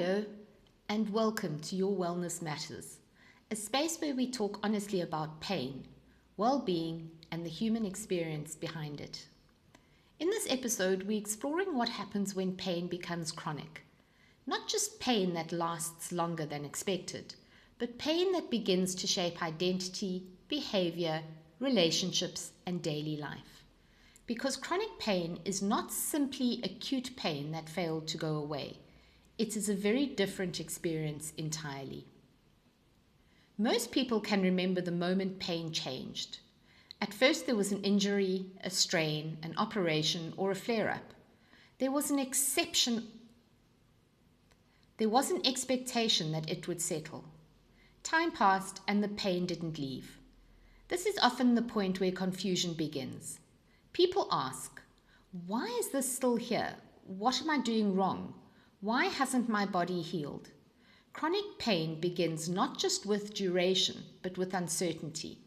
Hello, and welcome to Your Wellness Matters, a space where we talk honestly about pain, well-being, and the human experience behind it. In this episode, we're exploring what happens when pain becomes chronic. Not just pain that lasts longer than expected, but pain that begins to shape identity, behavior, relationships, and daily life. Because chronic pain is not simply acute pain that failed to go away. It is a very different experience entirely. Most people can remember the moment pain changed. At first there was an injury, a strain, an operation, or a flare-up. There was an expectation that it would settle. Time passed and the pain didn't leave. This is often the point where confusion begins. People ask, why is this still here? What am I doing wrong? Why hasn't my body healed? Chronic pain begins not just with duration, but with uncertainty.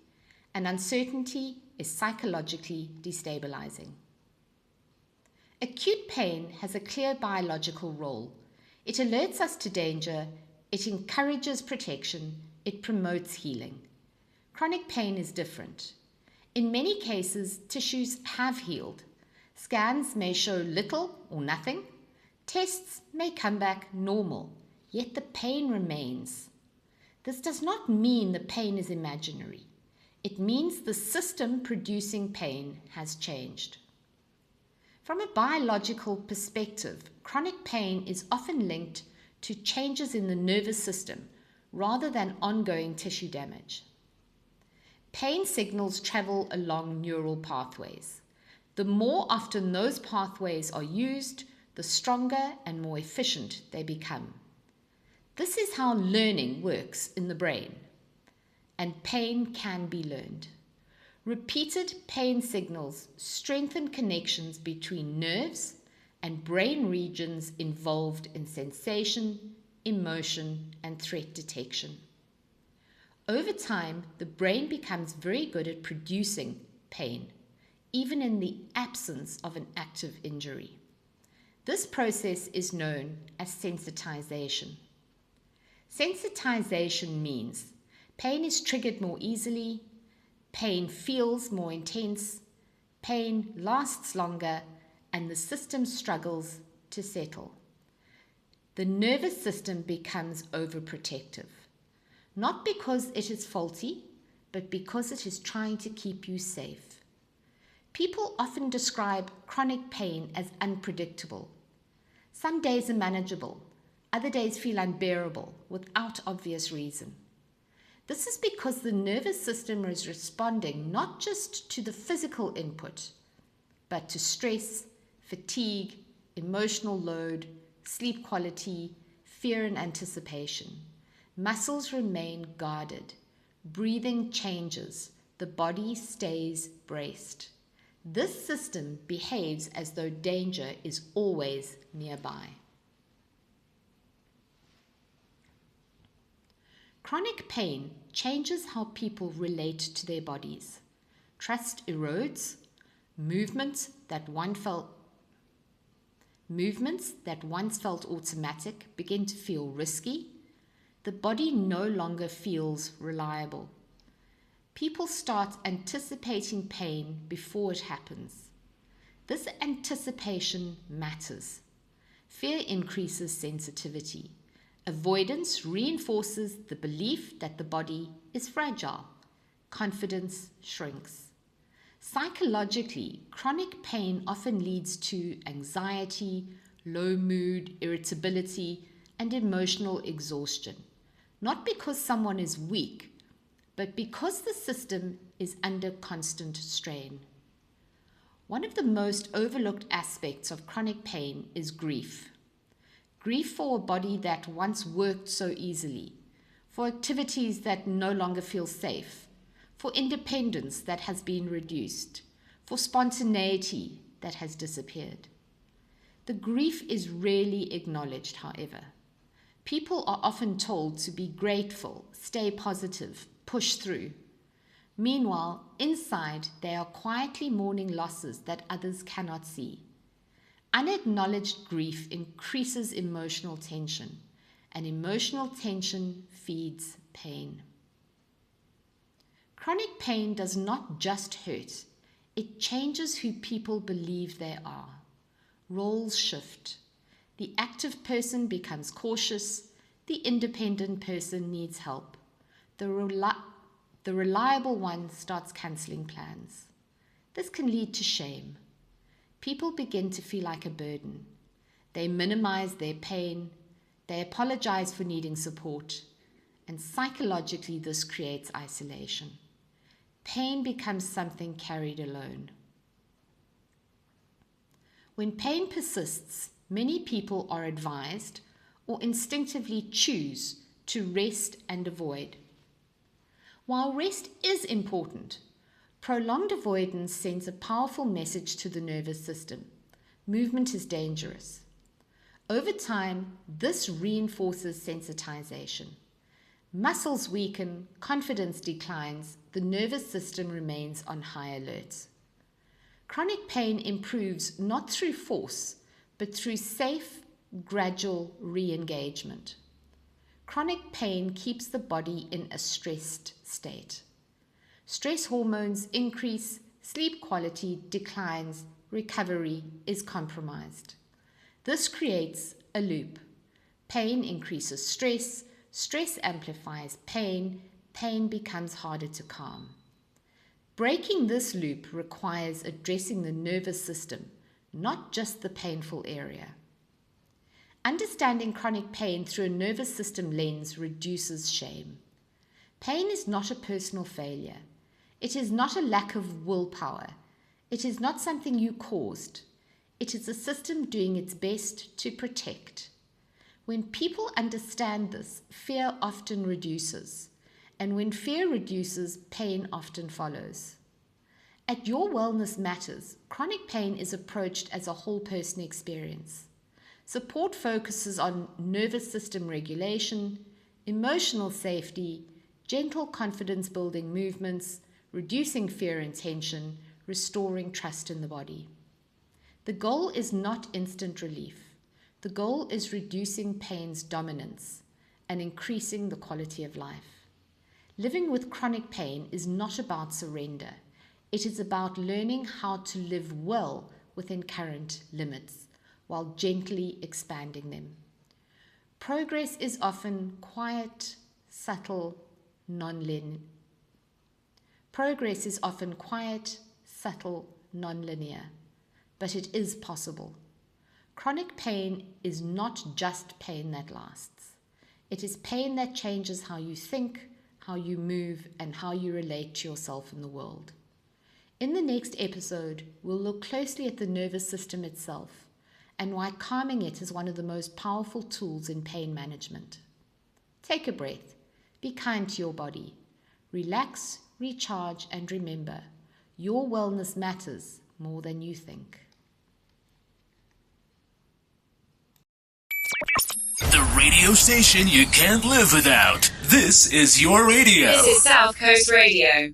And uncertainty is psychologically destabilizing. Acute pain has a clear biological role. It alerts us to danger, it encourages protection, it promotes healing. Chronic pain is different. In many cases, tissues have healed. Scans may show little or nothing. Tests may come back normal, yet the pain remains. This does not mean the pain is imaginary. It means the system producing pain has changed. From a biological perspective, chronic pain is often linked to changes in the nervous system rather than ongoing tissue damage. Pain signals travel along neural pathways. The more often those pathways are used, the stronger and more efficient they become. This is how learning works in the brain, and pain can be learned. Repeated pain signals strengthen connections between nerves and brain regions involved in sensation, emotion, and threat detection. Over time, the brain becomes very good at producing pain, even in the absence of an active injury. This process is known as sensitization. Sensitization means pain is triggered more easily, pain feels more intense, pain lasts longer, and the system struggles to settle. The nervous system becomes overprotective, not because it is faulty, but because it is trying to keep you safe. People often describe chronic pain as unpredictable. Some days are manageable, other days feel unbearable without obvious reason. This is because the nervous system is responding not just to the physical input, but to stress, fatigue, emotional load, sleep quality, fear and anticipation. Muscles remain guarded, breathing changes, the body stays braced. This system behaves as though danger is always nearby. Chronic pain changes how people relate to their bodies. Trust erodes. Movements that once felt automatic begin to feel risky. The body no longer feels reliable. People start anticipating pain before it happens. This anticipation matters. Fear increases sensitivity. Avoidance reinforces the belief that the body is fragile. Confidence shrinks. Psychologically, chronic pain often leads to anxiety, low mood, irritability, and emotional exhaustion. Not because someone is weak, but because the system is under constant strain. One of the most overlooked aspects of chronic pain is grief. Grief for a body that once worked so easily, for activities that no longer feel safe, for independence that has been reduced, for spontaneity that has disappeared. The grief is rarely acknowledged, however. People are often told to be grateful, stay positive, push through. Meanwhile, inside, they are quietly mourning losses that others cannot see. Unacknowledged grief increases emotional tension, and emotional tension feeds pain. Chronic pain does not just hurt, it changes who people believe they are. Roles shift. The active person becomes cautious, the independent person needs help. The reliable one starts cancelling plans. This can lead to shame. People begin to feel like a burden. They minimize their pain, they apologize for needing support, and psychologically this creates isolation. Pain becomes something carried alone. When pain persists, many people are advised or instinctively choose to rest and avoid. While rest is important, prolonged avoidance sends a powerful message to the nervous system. Movement is dangerous. Over time, this reinforces sensitization. Muscles weaken, confidence declines, the nervous system remains on high alert. Chronic pain improves not through force, but through safe, gradual re-engagement. Chronic pain keeps the body in a stressed state. Stress hormones increase, sleep quality declines, recovery is compromised. This creates a loop. Pain increases stress, stress amplifies pain, pain becomes harder to calm. Breaking this loop requires addressing the nervous system, not just the painful area. Understanding chronic pain through a nervous system lens reduces shame. Pain is not a personal failure. It is not a lack of willpower. It is not something you caused. It is a system doing its best to protect. When people understand this, fear often reduces. And when fear reduces, pain often follows. At Your Wellness Matters, chronic pain is approached as a whole person experience. Support focuses on nervous system regulation, emotional safety, gentle confidence-building movements, reducing fear and tension, restoring trust in the body. The goal is not instant relief. The goal is reducing pain's dominance and increasing the quality of life. Living with chronic pain is not about surrender. It is about learning how to live well within current limits while gently expanding them. Progress is often quiet, subtle, non-linear. Progress is often quiet, subtle, non-linear, but it is possible. Chronic pain is not just pain that lasts. It is pain that changes how you think, how you move, and how you relate to yourself in the world. In the next episode, we'll look closely at the nervous system itself and why calming it is one of the most powerful tools in pain management. Take a breath. Be kind to your body. Relax, recharge, and remember, your wellness matters more than you think. The radio station you can't live without. This is your radio. This is South Coast Radio.